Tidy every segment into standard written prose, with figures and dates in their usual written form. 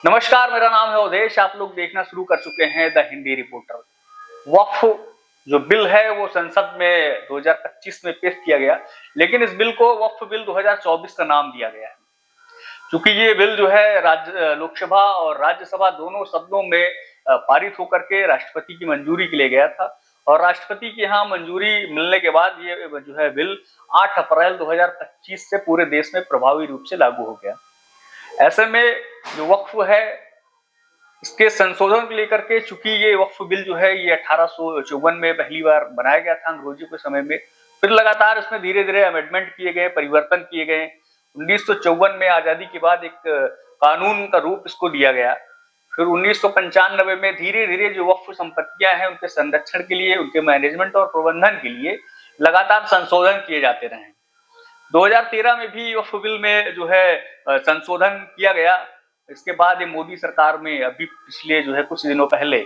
नमस्कार, मेरा नाम है उदेश। आप लोग देखना शुरू कर चुके हैं द हिंदी रिपोर्टर। वक्फ जो बिल है वो संसद में 2025 में पेश किया गया, लेकिन इस बिल को वक्फ बिल 2024 का नाम दिया गया है। क्योंकि ये बिल जो है राज्य लोकसभा और राज्यसभा दोनों सदनों में पारित होकर के राष्ट्रपति की मंजूरी के लिए गया था, और राष्ट्रपति की यहाँ मंजूरी मिलने के बाद ये जो है बिल 8 अप्रैल 2025 से पूरे देश में प्रभावी रूप से लागू हो गया। ऐसे में जो वक्फ है इसके संशोधन को लेकर के, चूंकि ये वक्फ बिल जो है ये 1854 में पहली बार बनाया गया था अंग्रेजों के समय में, फिर लगातार इसमें धीरे धीरे अमेंडमेंट किए गए, परिवर्तन किए गए। 1954 में आजादी के बाद एक कानून का रूप इसको दिया गया। फिर 1995 में धीरे धीरे जो वक्फ संपत्तियां हैं उनके संरक्षण के लिए, उनके मैनेजमेंट और प्रबंधन के लिए लगातार संशोधन किए जाते रहे। 2013 में भी वक्फ बिल में जो है संशोधन किया गया। इसके बाद ये मोदी सरकार में अभी पिछले जो है कुछ दिनों पहले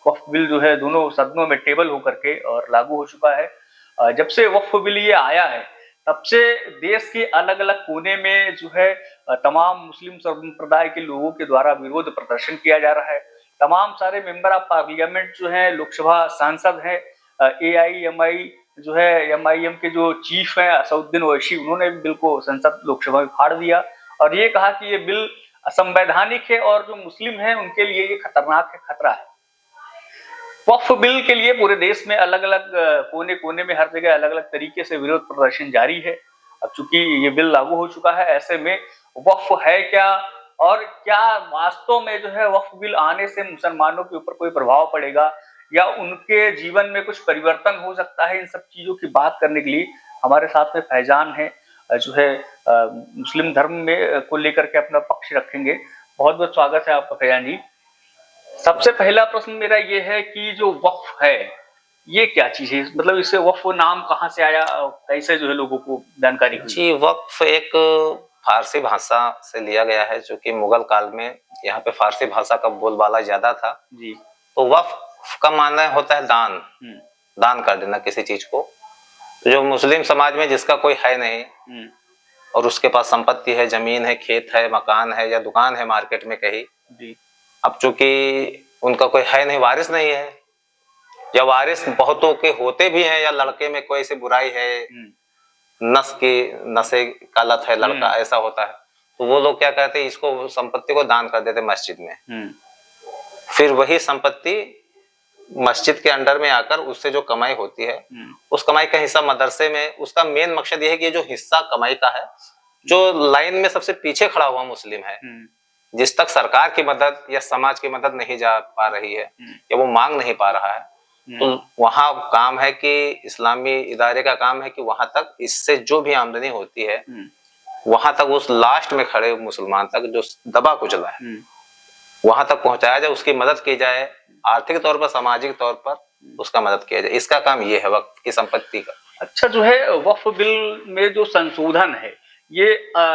वक्फ बिल जो है दोनों सदनों में टेबल होकर के और लागू हो चुका है। जब से वक्फ बिल ये आया है तब से देश के अलग अलग कोने में जो है तमाम मुस्लिम संप्रदाय के लोगों के द्वारा विरोध प्रदर्शन किया जा रहा है। तमाम सारे मेंबर ऑफ पार्लियामेंट जो है, लोकसभा सांसद है, AIMI जो है MIM के जो चीफ हैं असदुद्दीन ओवैसी, उन्होंने बिल को संसद लोकसभा में फाड़ दिया और ये कहा कि ये बिल असंवैधानिक है और जो मुस्लिम हैं उनके लिए ये खतरनाक है, खतरा है। वक्फ बिल के लिए पूरे देश में अलग अलग कोने कोने में हर जगह अलग अलग तरीके से विरोध प्रदर्शन जारी है। अब चूंकि ये बिल लागू हो चुका है, ऐसे में वक्फ है क्या और क्या वास्तव में जो है वक्फ बिल आने से मुसलमानों के ऊपर कोई प्रभाव पड़ेगा या उनके जीवन में कुछ परिवर्तन हो सकता है, इन सब चीजों की बात करने के लिए हमारे साथ में फैजान है जो है मुस्लिम धर्म में को लेकर के अपना पक्ष रखेंगे। बहुत बहुत स्वागत है आपका फैजान जी। सबसे पहला प्रश्न मेरा ये है कि जो वक्फ है ये क्या चीज है, मतलब इसे वक्फ नाम कहाँ से आया, कैसे जो है लोगों को जानकारी हुई? जी, वक्फ एक फारसी भाषा से लिया गया है, जो कि मुगल काल में यहाँ पे फारसी भाषा का बोलबाला ज्यादा था जी। तो वक्फ का मानना होता है दान, दान कर देना किसी चीज को। तो जो मुस्लिम समाज में जिसका कोई है नहीं और उसके पास संपत्ति है, जमीन है, खेत है, मकान है या दुकान है मार्केट में कहीं जी, अब चूंकि उनका कोई है नहीं, वारिस नहीं है, या वारिस बहुतों के होते भी हैं, या लड़के में कोई ऐसी बुराई है, नशे का लत है लड़का, ऐसा होता है, तो वो लोग क्या कहते हैं, इसको संपत्ति को दान कर देते मस्जिद में। फिर वही संपत्ति मस्जिद के अंडर में आकर उससे जो कमाई होती है उस कमाई का हिस्सा मदरसे में, उसका मेन मकसद ये है कि जो हिस्सा कमाई का है, जो लाइन में सबसे पीछे खड़ा हुआ मुस्लिम है, जिस तक सरकार की मदद या समाज की मदद नहीं जा पा रही है या वो मांग नहीं पा रहा है, तो वहां काम है कि इस्लामी इदारे का काम है कि वहां तक इससे जो भी आमदनी होती है वहां तक उस लास्ट में खड़े मुसलमान तक जो दबा कुचला है वहां तक पहुंचाया जाए, उसकी मदद की जाए, आर्थिक तौर पर, सामाजिक तौर पर उसका मदद किया जाए। इसका काम ये है वक्फ की संपत्ति का। अच्छा, जो है वक्फ बिल में जो संशोधन है ये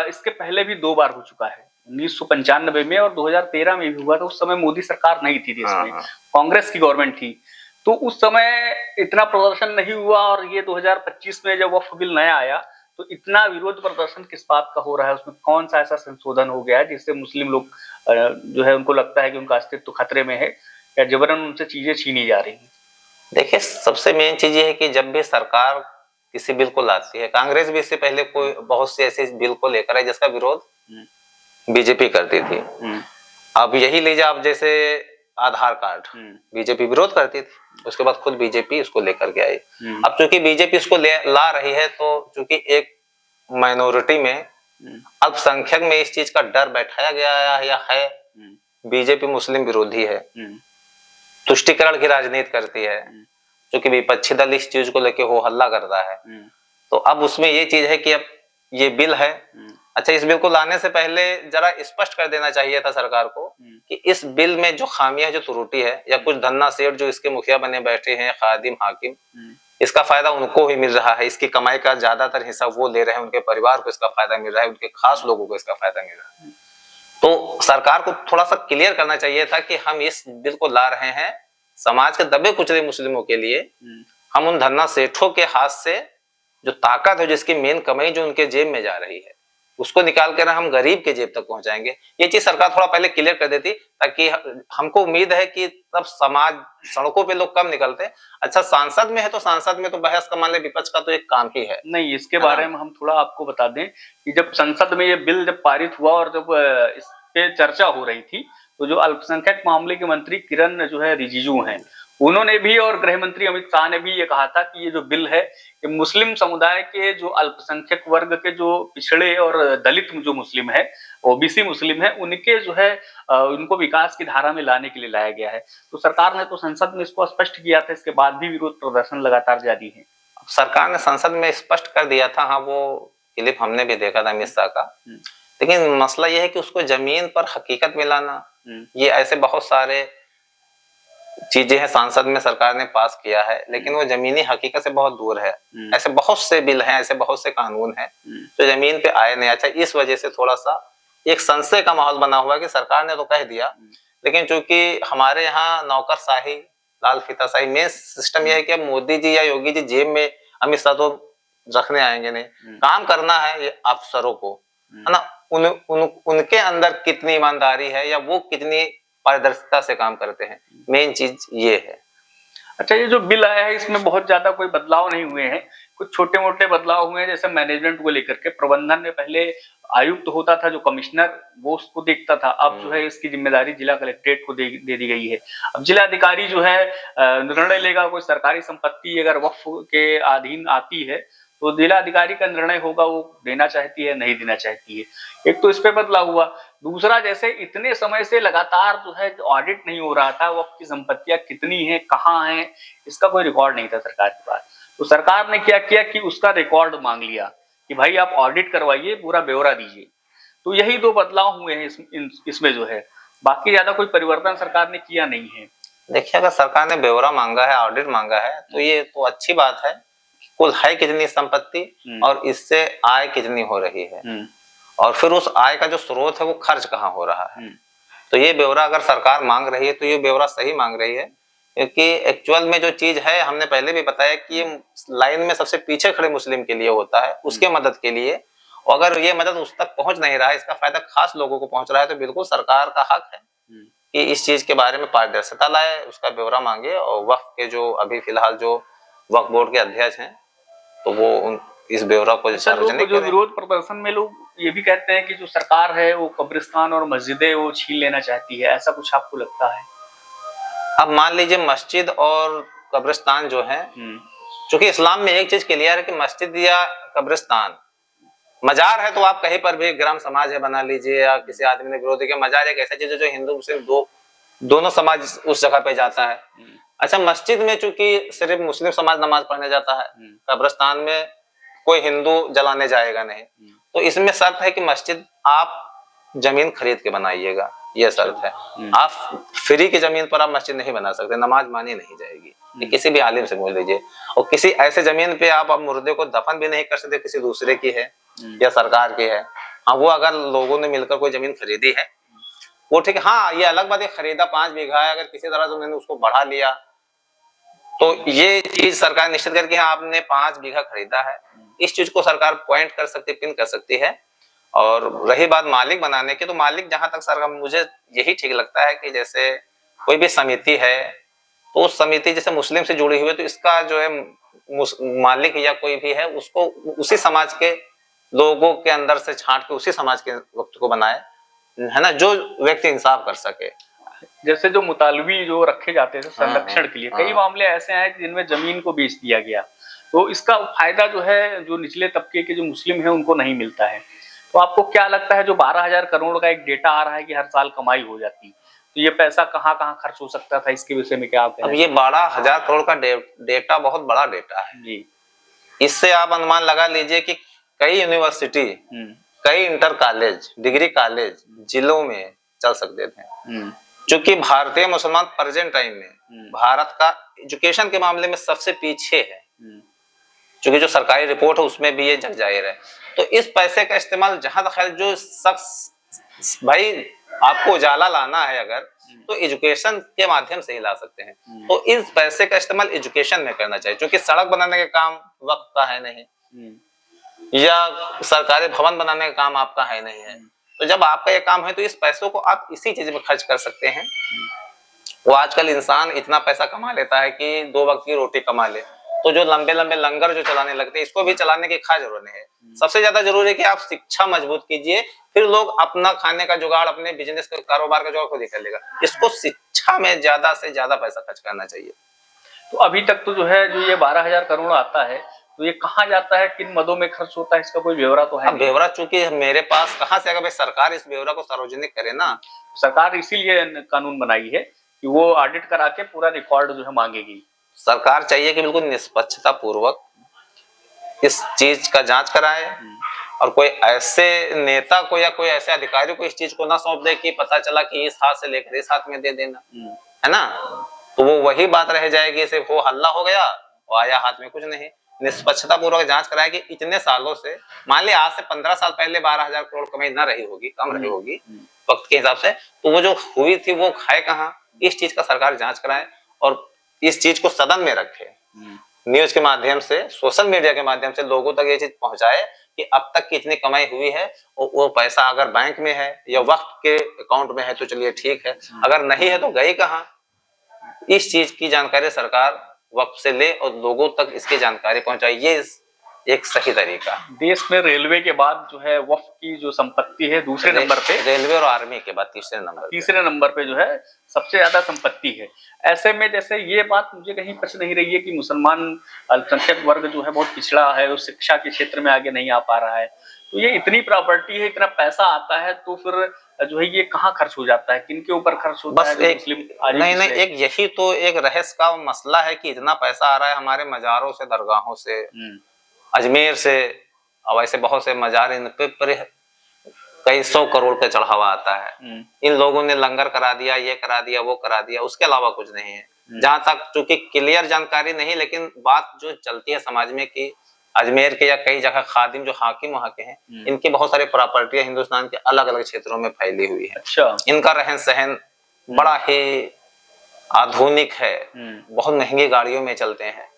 इसके पहले भी 2 बार हो चुका है, 1995 में और 2013 में भी हुआ था। उस समय मोदी सरकार नहीं थी देश में, कांग्रेस की गवर्नमेंट थी, तो उस समय इतना प्रदर्शन नहीं हुआ। और ये 2025 में जब वक्फ बिल नया आया तो इतना विरोध प्रदर्शन किस बात का हो रहा है, उसमें कौन सा ऐसा संशोधन हो गया है जिससे मुस्लिम लोग जो है उनको लगता है कि उनका अस्तित्व खतरे में है या जबरन उनसे चीजें छीनी जा रही हैं? देखिए, सबसे मेन चीज ये है कि जब भी सरकार किसी बिल को लाती है, कांग्रेस भी इससे पहले कोई बहुत से ऐसे बिल को लेकर है जिसका विरोध बीजेपी करती थी। अब यही लीजिए, आप जैसे आधार कार्ड बीजेपी विरोध करती थी, उसके बाद खुद बीजेपी इसको लेकर के आई। अब चूंकि बीजेपी इसको ला रही है, तो चूंकि एक माइनॉरिटी में, अल्पसंख्यक में इस चीज का डर बैठाया गया है, बीजेपी मुस्लिम विरोधी है, तुष्टिकरण की राजनीति करती है, क्योंकि विपक्षी दल इस चीज को लेके हो हल्ला करता है। तो अब उसमें ये चीज है कि अब ये बिल है, अच्छा, इस बिल को लाने से पहले जरा स्पष्ट कर देना चाहिए था सरकार को कि इस बिल में जो खामियां, जो त्रुटि है, या कुछ धन्ना सेठ जो इसके मुखिया बने बैठे हैं, खादिम, हाकिम, इसका फायदा उनको ही मिल रहा है, इसकी कमाई का ज्यादातर हिस्सा वो ले रहे हैं, उनके परिवार को इसका फायदा मिल रहा है, उनके खास लोगों को इसका फायदा मिल रहा है। तो सरकार को थोड़ा सा क्लियर करना चाहिए था कि हम इस बिल को ला रहे हैं समाज के दबे कुचले मुस्लिमों के लिए। हम उन धन्ना सेठों के हाथ से जो ताकत है, जिसकी मेन कमाई जो उनके जेब में जा रही है, उसको निकाल कर हम गरीब के जेब तक पहुंचाएंगे। ये चीज सरकार थोड़ा पहले क्लियर कर देती, ताकि हमको उम्मीद है कि तब समाज सड़कों पे लोग कम निकलते। अच्छा, सांसद में है तो सांसद में तो बहस का, मान ले विपक्ष का तो एक काम ही है। नहीं, इसके बारे में हम थोड़ा आपको बता दें कि जब संसद में ये बिल जब पारित हुआ और जब इस पे चर्चा हो रही थी, तो जो अल्पसंख्यक मामले के मंत्री किरण जो है रिजिजू हैं, उन्होंने भी और गृह मंत्री अमित शाह ने भी ये कहा था कि ये जो बिल है, ये मुस्लिम समुदाय के जो अल्पसंख्यक वर्ग के जो पिछड़े और दलित जो मुस्लिम है, ओबीसी मुस्लिम है, उनके जो है उनको विकास की धारा में लाने के लिए लाया गया है। तो सरकार ने तो संसद में इसको स्पष्ट किया था, इसके बाद भी विरोध प्रदर्शन लगातार जारी है। सरकार ने संसद में स्पष्ट कर दिया था, हाँ वो क्लिप हमने भी देखा था अमित शाह का। लेकिन मसला यह है कि उसको जमीन पर हकीकत में लाना, ये ऐसे बहुत सारे चीजें हैं सांसद में सरकार ने पास किया है, लेकिन वो जमीनी हकीकत से बहुत दूर है। ऐसे बहुत से बिल हैं, ऐसे बहुत से कानून हैं जो जमीन पे आए नहीं। अच्छा, इस वजह से थोड़ा सा एक संशय का माहौल बना हुआ है कि सरकार ने तो कह दिया, लेकिन चूंकि हमारे यहाँ नौकरशाही, लाल फीताशाही में सिस्टम यह है कि अब मोदी जी या योगी जी जेब में अमित शाह तो रखने आएंगे नहीं, काम करना है ये अफसरों को, है ना। उनके अंदर कितनी ईमानदारी है या वो कितनी पारदर्शिता से काम करते हैं, मेन चीज ये है। अच्छा, ये जो बिल आया है इसमें बहुत ज्यादा कोई बदलाव नहीं हुए हैं, कुछ छोटे मोटे बदलाव हुए हैं। जैसे मैनेजमेंट को लेकर के, प्रबंधन में पहले आयुक्त होता था जो कमिश्नर, वो उसको देखता था, अब जो है इसकी जिम्मेदारी जिला कलेक्ट्रेट को दे दी गई है। अब जिला अधिकारी जो है निर्णय लेगा, कोई सरकारी संपत्ति अगर वक्फ के अधीन आती है तो जिला अधिकारी का निर्णय होगा, वो देना चाहती है नहीं देना चाहती है। एक तो इस पे बदलाव हुआ। दूसरा, जैसे इतने समय से लगातार जो है ऑडिट नहीं हो रहा था, वक्फ की संपत्तियां कितनी हैं, कहाँ हैं, इसका कोई रिकॉर्ड नहीं था सरकार के पास। तो सरकार ने क्या किया कि उसका रिकॉर्ड मांग लिया कि भाई आप ऑडिट करवाइए, पूरा ब्यौरा दीजिए। तो यही दो बदलाव हुए हैं इसमें जो है, बाकी ज्यादा कोई परिवर्तन सरकार ने किया नहीं है। देखिए, अगर सरकार ने ब्यौरा मांगा है, ऑडिट मांगा है, तो ये तो अच्छी बात है। कुल है कितनी संपत्ति और इससे आय कितनी हो रही है, और फिर उस आय का जो स्रोत है वो खर्च कहाँ हो रहा है। तो ये ब्यौरा अगर सरकार मांग रही है तो ये ब्यौरा सही मांग रही है, क्योंकि एक्चुअल में जो चीज है, हमने पहले भी बताया कि ये लाइन में सबसे पीछे खड़े मुस्लिम के लिए होता है, उसके मदद के लिए। और अगर ये मदद उस तक पहुंच नहीं रहा है, इसका फायदा खास लोगों को पहुंच रहा है, तो बिल्कुल सरकार का हक है कि इस चीज के बारे में पारदर्शिता लाए, उसका ब्यौरा मांगे। और वक्फ के जो अभी फिलहाल जो वक्फ बोर्ड के अध्यक्ष हैं, तो वो इस ब्यौरा को सार्वजनिक जो विरोध प्रदर्शन में लोग ये भी कहते हैं कि जो सरकार है वो कब्रिस्तान और मस्जिदें वो छीन लेना चाहती है, ऐसा कुछ आपको लगता है? अब मान लीजिए मस्जिद और कब्रिस्तान जो है, क्योंकि इस्लाम में एक चीज क्लियर है कि मस्जिद या कब्रिस्तान, मजार है तो आप कहीं पर भी ग्राम समाज है बना लीजिए, या किसी आदमी ने विरोध किया, मजार एक ऐसा चीज है जो हिंदू मुस्लिम दोनों समाज उस जगह पे जाता है। अच्छा, मस्जिद में चूंकि सिर्फ मुस्लिम समाज नमाज पढ़ने जाता है, कब्रिस्तान में कोई हिंदू जलाने जाएगा नहीं, तो इसमें शर्त है कि मस्जिद आप जमीन खरीद के बनाइएगा, ये शर्त है। आप फ्री की जमीन पर आप मस्जिद नहीं बना सकते, नमाज मानी नहीं जाएगी, ये किसी भी आलिम से पूछ लीजिए। और किसी ऐसे जमीन पे आप मुर्दे को दफन भी नहीं कर सकते, किसी दूसरे की है या सरकार की है। हाँ, वो अगर लोगों ने मिलकर कोई जमीन खरीदी है वो ठीक है। हाँ, ये अलग बात है, खरीदा 5 बीघा है, अगर किसी तरह से उन्होंने उसको बढ़ा लिया तो ये चीज सरकार निश्चित करके, हाँ आपने 5 बीघा खरीदा है, इस चीज को सरकार पॉइंट कर सकती, पिन कर सकती है। और रही बात मालिक बनाने की, तो मालिक जहां तक सरकार, मुझे यही ठीक लगता है कि जैसे कोई भी समिति है तो उस समिति जैसे मुस्लिम से जुड़ी हुई है, तो इसका जो है मालिक या कोई भी है उसको उसी समाज के लोगों के अंदर से छांट के उसी समाज के वक्त को बनाए, है ना, जो व्यक्ति इंसाफ कर सके। जैसे जो मुतालबी जो रखे जाते हैं संरक्षण के लिए, कई मामले ऐसे हैं जिनमें जमीन को बेच दिया गया, तो इसका फायदा जो है जो निचले तबके के जो मुस्लिम है उनको नहीं मिलता है। तो आपको क्या लगता है, जो 12,000 करोड़ का एक डेटा आ रहा है कि हर साल कमाई हो जाती, तो ये पैसा कहाँ कहाँ खर्च हो सकता था, इसके विषय में क्या आप कहना? अब ये 12,000 करोड़ का डेटा बहुत बड़ा डेटा है जी। इससे आप अनुमान लगा लीजिए कि कई यूनिवर्सिटी, कई इंटर कॉलेज, डिग्री कॉलेज जिलों में चल सकते थे। क्योंकि भारतीय मुसलमान प्रेजेंट टाइम में भारत का एजुकेशन के मामले में सबसे पीछे है, क्योंकि जो सरकारी रिपोर्ट है उसमें भी ये जग जाहिर है। तो इस पैसे का इस्तेमाल जहां तक है, जो शख्स भाई आपको उजाला लाना है अगर, तो एजुकेशन के माध्यम से ही ला सकते हैं। तो इस पैसे का इस्तेमाल एजुकेशन में करना चाहिए, क्योंकि सड़क बनाने का काम वक्त का है नहीं, या सरकारी भवन बनाने का काम आपका है नहीं है, तो जब आपका ये काम है तो इस पैसों को आप इसी चीज में खर्च कर सकते हैं। वो आजकल इंसान इतना पैसा कमा लेता है कि 2 वक्त की रोटी कमा ले, तो जो लंबे लंबे लंगर जो चलाने लगते हैं, इसको भी चलाने की क्या जरूरत नहीं है। सबसे ज्यादा जरूरी है कि आप शिक्षा मजबूत कीजिए, फिर लोग अपना खाने का जुगाड़, अपने बिजनेस का, कारोबार का जुगाड़ खुद ही कर लेगा। इसको शिक्षा में ज्यादा से ज्यादा पैसा खर्च करना चाहिए। तो अभी तक तो जो है, जो ये 12,000 करोड़ आता है, तो ये कहाँ जाता है, किन मदों में खर्च होता है, इसका कोई ब्यौरा तो है अब ब्यौरा चूंकि मेरे पास कहाँ से, अगर भाई सरकार इस ब्यौरा को सार्वजनिक करे ना। सरकार इसीलिए कानून बनाई है कि वो ऑडिट करा के पूरा रिकॉर्ड जो है मांगेगी। सरकार चाहिए कि बिल्कुल निष्पक्षता पूर्वक इस चीज का जांच कराए, और कोई ऐसे नेता को या कोई ऐसे अधिकारी को इस चीज को ना सौंप दे कि पता चला कि इस हाथ से लेकर इस हाथ में दे देना, है ना। तो वो वही बात रह जाएगी, सिर्फ वो हल्ला हो गया और आया हाथ में कुछ नहीं। निष्पक्षता पूर्वक जांच कराए कि इतने सालों से, मान लिया आज से 15 साल पहले 12,000 करोड़ कमाई ना रही होगी, कम रही होगी वक्त के हिसाब से, तो वो जो हुई थी वो खाए कहाँ, इस चीज का सरकार जांच कराए और इस चीज को सदन में रखे, न्यूज के माध्यम से, सोशल मीडिया के माध्यम से लोगों तक ये चीज पहुंचाए कि अब तक कितनी कमाई हुई है, और वो पैसा अगर बैंक में है या वक्त के अकाउंट में है तो चलिए ठीक है, अगर नहीं है तो गई कहाँ। इस चीज की जानकारी सरकार वक्त से ले और लोगों तक इसकी जानकारी पहुंचाए, ये एक सही तरीका। देश में रेलवे के बाद जो है वक्फ की जो संपत्ति है दूसरे नंबर पे, रेलवे और आर्मी के बाद तीसरे नंबर पे जो है सबसे ज्यादा संपत्ति है। ऐसे में जैसे ये बात मुझे कहीं पच नहीं रही है कि मुसलमान अल्पसंख्यक वर्ग जो है बहुत पिछड़ा है, उस शिक्षा के क्षेत्र में आगे नहीं आ पा रहा है, तो ये इतनी प्रॉपर्टी है, इतना पैसा आता है, तो फिर जो है ये कहाँ खर्च हो जाता है, किनके ऊपर खर्च होता है? बस नहीं, एक यही तो एक रहस्य का मसला है कि इतना पैसा आ रहा है हमारे मजारों से, दरगाहों से, अजमेर से, और ऐसे बहुत से मजार, इन पे कई 100 करोड़ का चढ़ावा आता है। इन लोगों ने लंगर करा दिया, ये करा दिया, वो करा दिया, उसके अलावा कुछ नहीं है। जहां तक चूंकि क्लियर जानकारी नहीं, लेकिन बात जो चलती है समाज में कि अजमेर के या कई जगह खादिम जो हाकिम वहां के हैं, इनकी बहुत सारी प्रॉपर्टियां हिंदुस्तान के अलग अलग क्षेत्रों में फैली हुई है। अच्छा। इनका रहन सहन बड़ा ही आधुनिक है, बहुत महंगी गाड़ियों में चलते हैं।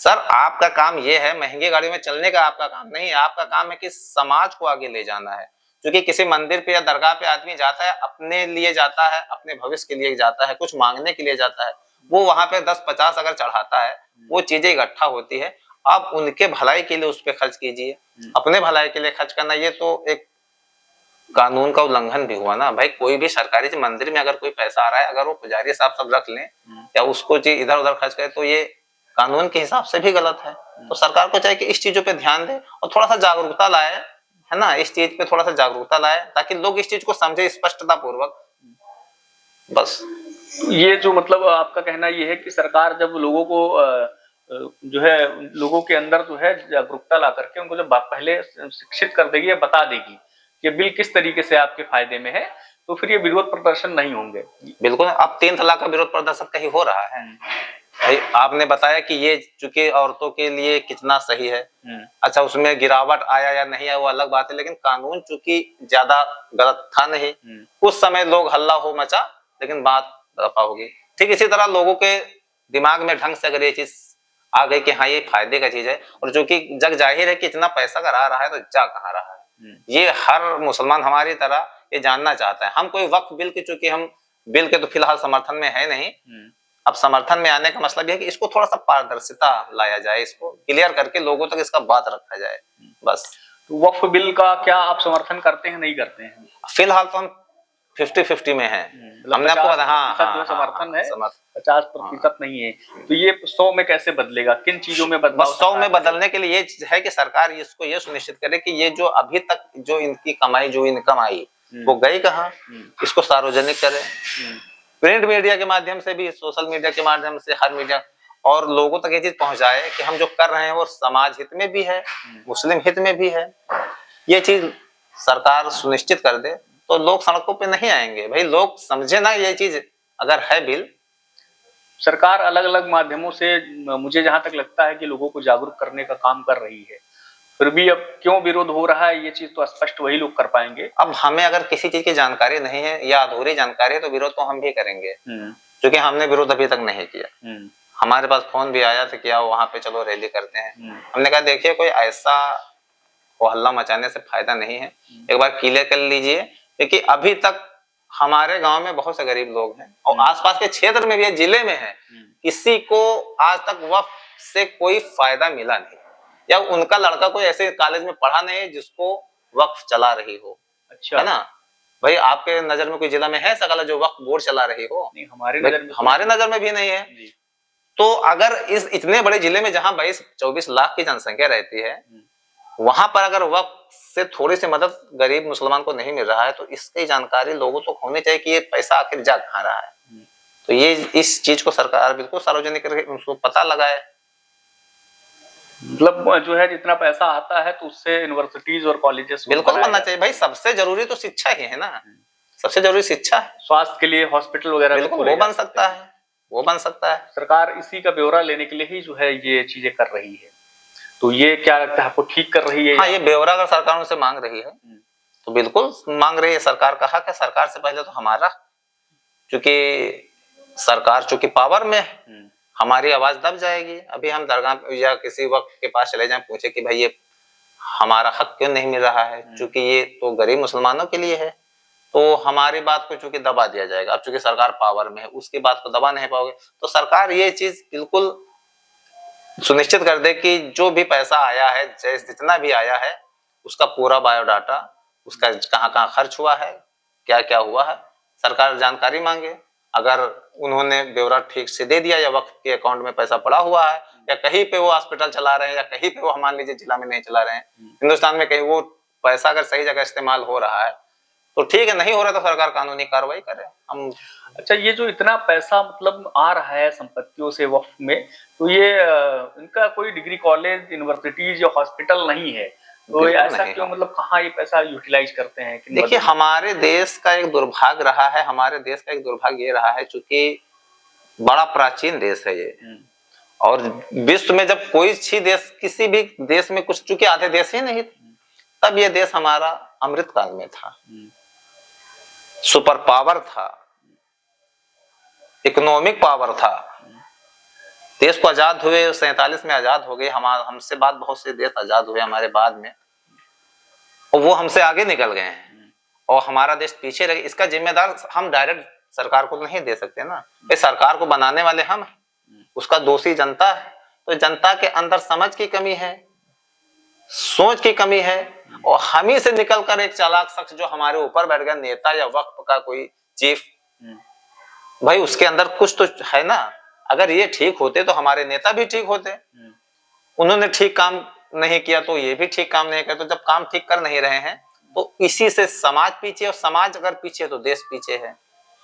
सर आपका काम ये है, महंगी गाड़ियों में चलने का आपका काम नहीं है, आपका काम है कि समाज को आगे ले जाना है। क्योंकि किसी मंदिर पे या दरगाह पे आदमी जाता है, अपने लिए जाता है, अपने भविष्य के लिए जाता है, कुछ मांगने के लिए जाता है, वो वहां पे 10-50 अगर चढ़ाता है, वो चीजें इकट्ठा होती है, आप उनके भलाई के लिए उस पर खर्च कीजिए। अपने भलाई के लिए खर्च करना ये तो एक कानून का उल्लंघन भी हुआ ना भाई। कोई भी सरकारी मंदिर में अगर कोई पैसा आ रहा है, अगर वो पुजारी साहब सब रख लें या उसको इधर उधर खर्च करे, तो ये कानून के हिसाब से भी गलत है। तो सरकार को चाहिए कि इस चीजों पे ध्यान दे और थोड़ा सा जागरूकता लाए, है ना, इस चीज पे थोड़ा सा जागरूकता लाए ताकि लोग इस चीज को समझे स्पष्टता पूर्वक। बस ये जो मतलब आपका कहना ये है कि सरकार जब लोगों को जो है, लोगों के अंदर जो है जागरूकता ला करके उनको जब पहले शिक्षित कर देगी या बता देगी कि बिल किस तरीके से आपके फायदे में है, तो फिर ये विरोध प्रदर्शन नहीं होंगे। बिल्कुल। अब 3 तलाक का विरोध प्रदर्शन कहीं हो रहा है भाई? आपने बताया कि ये चूंकि औरतों के लिए कितना सही है, अच्छा उसमें गिरावट आया या नहीं आया वो अलग बात है, लेकिन कानून चूंकि ज्यादा गलत था नहीं, उस समय लोग हल्ला हो मचा, लेकिन बात दफा होगी। ठीक इसी तरह लोगों के दिमाग में ढंग से अगर ये चीज आ गई कि हाँ ये फायदे का चीज है, और जो कि जग जाहिर है कि इतना पैसा करा रहा है तो जा कहाँ रहा है, ये हर मुसलमान हमारी तरह ये जानना चाहता है। हम कोई वक्फ बिल की, चूंकि हम बिल के तो फिलहाल समर्थन में है नहीं, अब समर्थन में आने का मतलब यह है कि इसको थोड़ा सा पारदर्शिता लाया जाए, इसको क्लियर करके लोगों तक इसका बात रखा जाए, बस। तो वक्फ बिल का क्या आप समर्थन करते हैं, नहीं करते हैं? फिलहाल तो हम 50-50 में है। हमने आपको जो समर्थन है 50% नहीं है, तो ये 100 में कैसे बदलेगा, किन चीजों में बदलाव? 100 में बदलने के लिए ये है कि सरकार इसको ये सुनिश्चित करे कि ये जो अभी तक जो इनकी कमाई, जो इनकम आई, वो गई कहाँ, इसको सार्वजनिक करे, प्रिंट मीडिया के माध्यम से भी, सोशल मीडिया के माध्यम से, हर मीडिया, और लोगों तक ये चीज पहुंचाए कि हम जो कर रहे हैं वो समाज हित में भी है, मुस्लिम हित में भी है। ये चीज सरकार सुनिश्चित कर दे तो लोग सड़कों पे नहीं आएंगे भाई। लोग समझे ना ये चीज अगर है बिल। सरकार अलग अलग माध्यमों से, मुझे जहां तक लगता है कि लोगों को जागरूक करने का काम कर रही है, फिर भी अब क्यों विरोध हो रहा है ये चीज तो स्पष्ट वही लोग कर पाएंगे। अब हमें अगर किसी चीज की जानकारी नहीं है या अधूरी जानकारी है तो विरोध तो हम भी करेंगे, क्योंकि हमने विरोध अभी तक नहीं किया। हमारे पास फोन भी आया था कि आओ वहां पे चलो रैली करते हैं। हमने कहा देखिए कोई ऐसा वो हल्ला मचाने से फायदा नहीं है। एक बार क्लियर कर लीजिए, क्योंकि अभी तक हमारे गांव में बहुत से गरीब लोग हैं और आसपास के क्षेत्र में भी, जिले में है, किसी को आज तक वक्फ से कोई फायदा मिला नहीं, या उनका लड़का कोई ऐसे कॉलेज में पढ़ा नहीं है जिसको वक्फ चला रही हो। अच्छा, है ना भाई? आपके नजर में कोई जिला में है ऐसा कॉलेज जो वक्फ बोर्ड चला रही हो? नहीं, हमारे नजर में भी नहीं है। तो अगर इस इतने बड़े जिले में जहां 22-24 लाख की जनसंख्या रहती है, वहां पर अगर वक्फ से थोड़ी सी मदद गरीब मुसलमान को नहीं मिल रहा है, तो इसकी जानकारी लोगों को होनी चाहिए कि ये पैसा आखिर जा कहां रहा है। तो ये इस चीज को सरकार बिल्कुल सार्वजनिक करके उसको पता लगाए। मतलब जो है जितना पैसा आता है तो उससे यूनिवर्सिटीज और कॉलेजेस बिल्कुल बनना चाहिए भाई। सबसे जरूरी तो शिक्षा ही है ना, सबसे जरूरी शिक्षा है। स्वास्थ्य के लिए हॉस्पिटल वगैरह बिल्कुल वो बन सकता है, वो बन सकता है। सरकार इसी का ब्यौरा लेने के लिए ही जो है ये चीजें कर रही है। तो ये क्या लगता है आपको, ठीक कर रही है? हाँ, ये ब्यौरा अगर सरकार उनसे मांग रही है तो बिल्कुल मांग रही है। सरकार का हक है, सरकार से पहले तो हमारा, क्योंकि सरकार चूंकि पावर में है, हमारी आवाज दब जाएगी। अभी हम दरगाह या किसी वक्त के पास चले जाएं, पूछे कि भाई ये हमारा हक क्यों नहीं मिल रहा है, चूंकि ये तो गरीब मुसलमानों के लिए है, तो हमारी बात को चूंकि दबा दिया जाएगा। अब चूंकि सरकार पावर में है, उसकी बात को दबा नहीं पाओगे, तो सरकार ये चीज बिल्कुल सुनिश्चित कर दे कि जो भी पैसा आया है, जितना भी आया है, उसका पूरा बायोडाटा, उसका कहाँ कहाँ खर्च हुआ है, क्या क्या हुआ है, सरकार जानकारी मांगे। अगर उन्होंने ब्यौरा ठीक से दे दिया, या वक्त के अकाउंट में पैसा पड़ा हुआ है, या कहीं पे वो हॉस्पिटल चला रहे हैं, या कहीं पे वो मान लीजिए जिला में नहीं चला रहे हैं, हिंदुस्तान में कहीं वो पैसा अगर सही जगह इस्तेमाल हो रहा है तो ठीक है, नहीं हो रहा तो सरकार कानूनी कार्रवाई करे। हम अच्छा, ये जो इतना पैसा मतलब आ रहा है संपत्तियों से वक्फ में, तो ये इनका कोई डिग्री कॉलेज, यूनिवर्सिटीज या हॉस्पिटल नहीं है, तो ऐसा क्यों? मतलब कहाँ ये पैसा यूटिलाइज करते हैं? देखिए, हमारे देश का एक दुर्भाग्य रहा है, हमारे देश का एक दुर्भाग्य ये रहा है, चूंकि बड़ा प्राचीन देश है ये, और विश्व में जब कोई सी देश, किसी भी देश में कुछ, चूंकि आधे देश ही नहीं, तब ये देश हमारा अमृत काल में था, सुपर पावर था, इकोनॉमिक पावर था। देश को आजाद हुए 47 में आजाद हो गए, हमसे बाद बहुत से देश आजाद हुए हमारे बाद में, और वो हमसे आगे निकल गए हैं और हमारा देश पीछे रह गया। इसका जिम्मेदार हम डायरेक्ट सरकार को नहीं दे सकते ना, सरकार को बनाने वाले हम, उसका दोषी जनता है। तो जनता के अंदर समझ की कमी है, सोच की कमी है, और हम ही से निकलकर एक चालाक शख्स जो हमारे ऊपर बैठ गया, नेता या वक्फ का कोई चीफ, भाई उसके अंदर कुछ तो है ना। अगर ये ठीक होते तो हमारे नेता भी ठीक होते, उन्होंने ठीक काम नहीं किया तो ये भी ठीक काम नहीं करते। तो जब काम ठीक कर नहीं रहे हैं तो इसी से समाज पीछे, और समाज अगर पीछे तो देश पीछे है।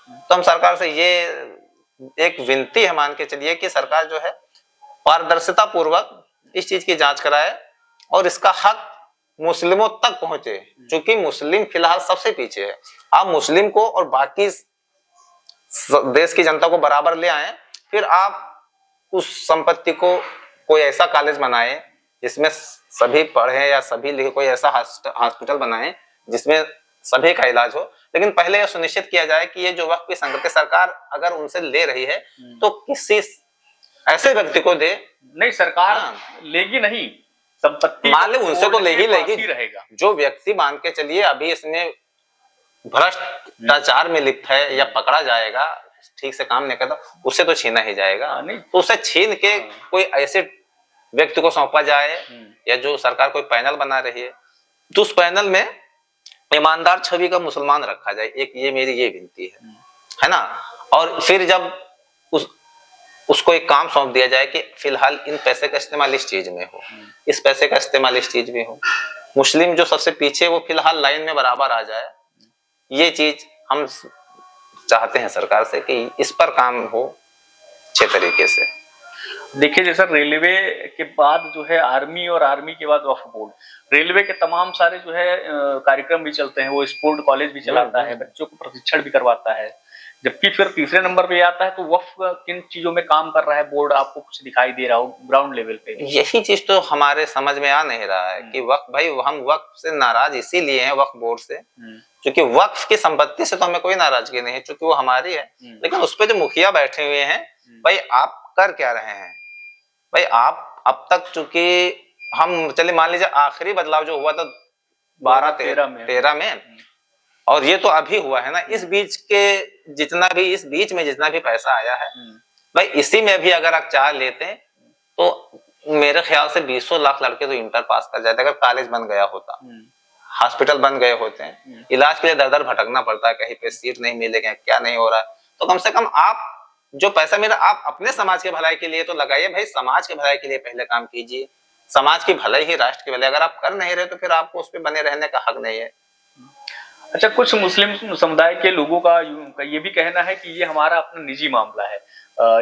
तो हम सरकार से ये एक विनती है, मान के चलिए, कि सरकार जो है पारदर्शिता पूर्वक इस चीज की जांच कराए और इसका हक मुस्लिमों तक पहुंचे, क्योंकि मुस्लिम फिलहाल सबसे पीछे है। आप मुस्लिम को और बाकी देश की जनता को बराबर ले आए, फिर आप उस संपत्ति को कोई ऐसा कॉलेज बनाए जिसमें सभी पढ़े, या सभी लिखे, कोई ऐसा हॉस्पिटल बनाए जिसमें सभी का इलाज हो। लेकिन पहले यह सुनिश्चित किया जाए कि ये जो वक्फ की संपत्ति सरकार अगर उनसे ले रही है तो किसी ऐसे व्यक्ति को दे। नहीं, सरकार लेगी नहीं, संपत्ति मान ले उनसे तो ले ही लेगी। रहेगा जो व्यक्ति मान के चलिए अभी इसमें भ्रष्टाचार में लिप्त है या पकड़ा जाएगा, ठीक से काम नहीं करता, उससे तो छीना ही जाएगा। नहीं तो उसे छीन के कोई ऐसे व्यक्ति को सौंपा जाए, या जो सरकार कोई पैनल बना रही है तो उस पैनल में ईमानदार छवि का मुसलमान रखा जाए। एक ये मेरी ये विनती है ना। और फिर जब उसको एक काम सौंप दिया जाए कि फिलहाल इन पैसे का इस्तेमाल इस चीज में हो, इस पैसे का इस्तेमाल इस चीज में हो, मुस्लिम जो सबसे पीछे वो फिलहाल लाइन में बराबर आ जाए। ये चीज हम चाहते हैं सरकार से कि इस पर काम हो अच्छे तरीके से। देखिए, जैसा रेलवे के बाद जो है आर्मी, और आर्मी के बाद वक्फ बोर्ड, रेलवे के तमाम सारे जो है कार्यक्रम भी चलते हैं, वो स्पोर्ट कॉलेज भी चलाता है, बच्चों को प्रशिक्षण भी करवाता है। जबकि फिर तीसरे नंबर पे आता है तो वक्फ किन चीजों में काम कर रहा है बोर्ड, आपको कुछ दिखाई दे रहा हो ग्राउंड लेवल पे? यही चीज तो हमारे समझ में आ नहीं रहा है कि वक्फ, भाई हम वक्फ से नाराज इसीलिए हैं, वक्फ बोर्ड से, क्योंकि वक्फ की संपत्ति से तो हमें कोई नाराजगी नहीं है, क्योंकि वो हमारी है। लेकिन उस पे जो मुखिया बैठे हुए हैं, भाई आप कर क्या रहे हैं? भाई आप अब तक, चूंकि हम चले मान लीजिए आखिरी बदलाव जो हुआ था 12-13 में, और ये तो अभी हुआ है ना। इस बीच में जितना भी पैसा आया है भाई, इसी में भी अगर आप चाह लेते तो मेरे ख्याल से 20 लाख लड़के तो इंटर पास कर जाते अगर कॉलेज बन गया होता, हॉस्पिटल बन गए होते हैं। इलाज के लिए दर दर भटकना पड़ता है, कहीं पे सीट नहीं मिलेगा, क्या नहीं हो रहा है। तो कम से कम आप जो पैसा मेरा आप अपने समाज के भलाई के लिए तो लगाइए भाई, समाज के भलाई के लिए पहले काम कीजिए। समाज की भलाई ही राष्ट्र की भलाई, अगर आप कर नहीं रहे तो फिर आपको उस पर बने रहने का हक नहीं है। अच्छा, कुछ मुस्लिम समुदाय के लोगों का ये भी कहना है कि ये हमारा अपना निजी मामला है,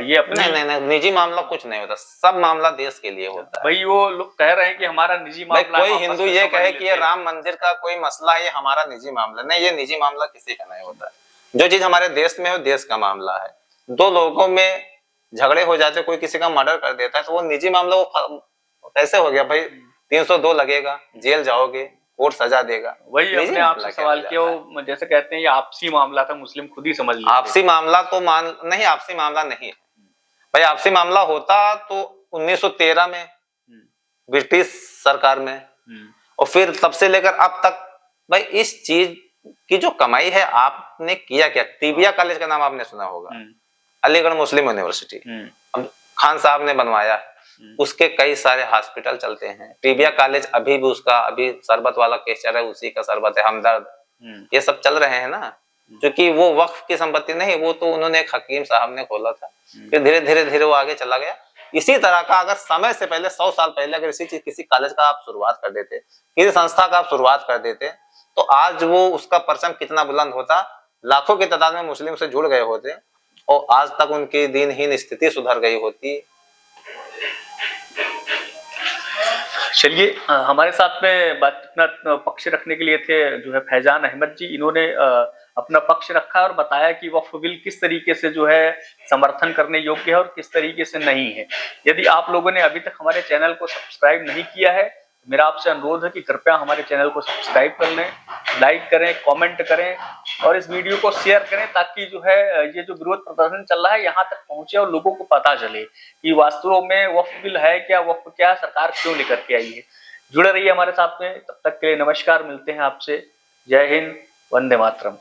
ये अपने नहीं, निजी मामला कुछ नहीं होता, सब मामला देश के लिए होता है। भाई वो लोग कह रहे हैं कि हमारा निजी मामला, कोई हिंदू ये कहे कि ये राम मंदिर का कोई मसला है, ये हमारा निजी मामला नहीं, ये निजी मामला किसी का नहीं होता। जो चीज हमारे देश में है वो देश का मामला है। दो लोगों में झगड़े हो जाते, कोई किसी का मर्डर कर देता है तो वो निजी मामला, वो कैसे हो गया भाई? 302 लगेगा, जेल जाओगे, कोर्ट सजा देगा। वही अपने आपसे सवाल किया, जैसे कहते हैं ये आपसी मामला था, मुस्लिम खुद ही समझ लेते। आपसी मामला तो नहीं, आपसी मामला नहीं है भाई। आपसी मामला होता तो 1913 में ब्रिटिश सरकार में, और फिर तब से लेकर अब तक भाई इस चीज की जो कमाई है आपने किया क्या? टीबिया कॉलेज का नाम आपने सुना होगा, अलीगढ़ मुस्लिम यूनिवर्सिटी, अब खान साहब ने बनवाया है। उसके कई सारे हॉस्पिटल चलते हैं। टीबिया कॉलेज अभी भी उसका अभी शरबत वाला केस चल रहा है, उसी का शरबत है, हमदर्द, ये सब चल रहे हैं ना, क्योंकि वो वक्फ की संपत्ति नहीं, वो तो उन्होंने एक हकीम साहब ने खोला था, फिर धीरे धीरे वो आगे चला गया। इसी तरह का अगर समय से पहले 100 साल पहले अगर किसी कॉलेज का आप शुरुआत कर देते, किसी संस्था का आप शुरुआत कर देते, तो आज वो उसका परचम कितना बुलंद होता, लाखों की तादाद में मुस्लिम से जुड़ गए होते और आज तक उनकी दीनहीन स्थिति सुधर गई होती। चलिए, हमारे साथ में बात अपना पक्ष रखने के लिए थे जो है फैजान अहमद जी। इन्होंने अपना पक्ष रखा और बताया कि वक्फ बिल किस तरीके से जो है समर्थन करने योग्य है और किस तरीके से नहीं है। यदि आप लोगों ने अभी तक हमारे चैनल को सब्सक्राइब नहीं किया है, मेरा आपसे अनुरोध है कि कृपया हमारे चैनल को सब्सक्राइब कर लें, लाइक करें, कमेंट करें और इस वीडियो को शेयर करें, ताकि जो है ये जो विरोध प्रदर्शन चल रहा है यहाँ तक पहुंचे और लोगों को पता चले कि वास्तव में वक्फ बिल है क्या, वक्फ क्या, सरकार क्यों लेकर के आई है। जुड़े रहिए हमारे साथ में, तब तक के लिए नमस्कार, मिलते हैं आपसे। जय हिंद, वंदे मातरम।